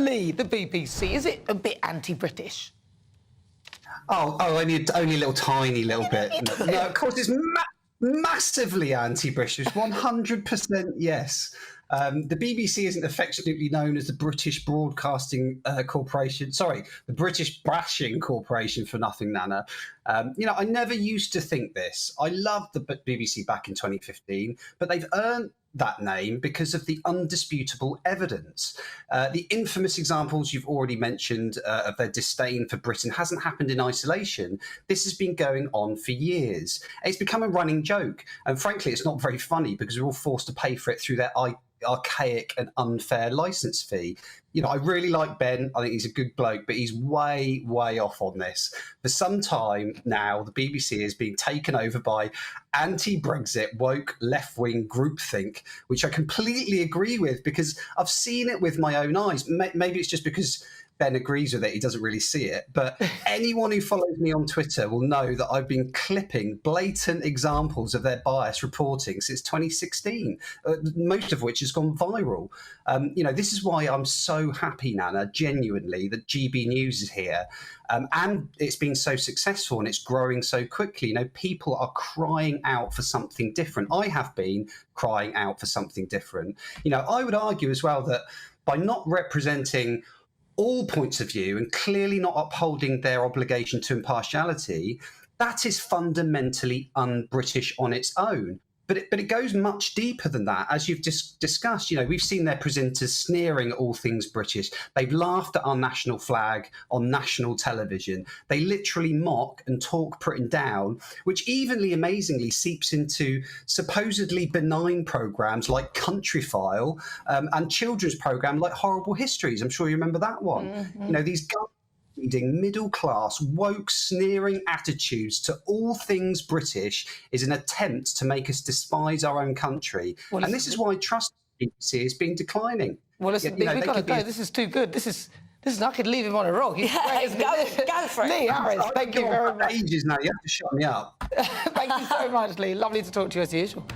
Lee, the BBC, is it a bit anti-British? Only a little tiny little bit. No, of course, it's massively anti-British. 100% yes. The BBC isn't affectionately known as the British Broadcasting Corporation. Sorry, the British Bashing Corporation for nothing, Nana. I never used to think this. I loved the BBC back in 2015, but they've earned that name because of the undisputable evidence. The infamous examples you've already mentioned of their disdain for Britain hasn't happened in isolation. This has been going on for years. It's become a running joke. And frankly, it's not very funny because we're all forced to pay for it through their archaic and unfair licence fee. I really like Ben. I think he's a good bloke, but he's way, way off on this. For some time now, the BBC is being taken over by anti-Brexit, woke, left-wing groupthink, which I completely agree with because I've seen it with my own eyes. Maybe it's just because Ben agrees with it. He doesn't really see it. But anyone who follows me on Twitter will know that I've been clipping blatant examples of their bias reporting since 2016, most of which has gone viral. This is why I'm so happy, Nana, genuinely, that GB News is here. And it's been so successful and it's growing so quickly. People are crying out for something different. I have been crying out for something different. I would argue as well that by not representing all points of view and clearly not upholding their obligation to impartiality, that is fundamentally un-British on its own. But it goes much deeper than that, as you've just discussed. We've seen their presenters sneering at all things British. They've laughed at our national flag on national television. They literally mock and talk Britain down, which evenly amazingly seeps into supposedly benign programmes like Countryfile and children's programme like Horrible Histories. I'm sure you remember that one. Mm-hmm. These leading middle-class, woke, sneering attitudes to all things British is an attempt to make us despise our own country. And this is why trust in the BBC has been declining. Well, listen, we've got to go. This is too good. This is. I could leave him on a roll. He's great, go for it. Lee Harris, thank you very much. Ages now. You have to shut me up. Thank you so much, Lee. Lovely to talk to you as usual.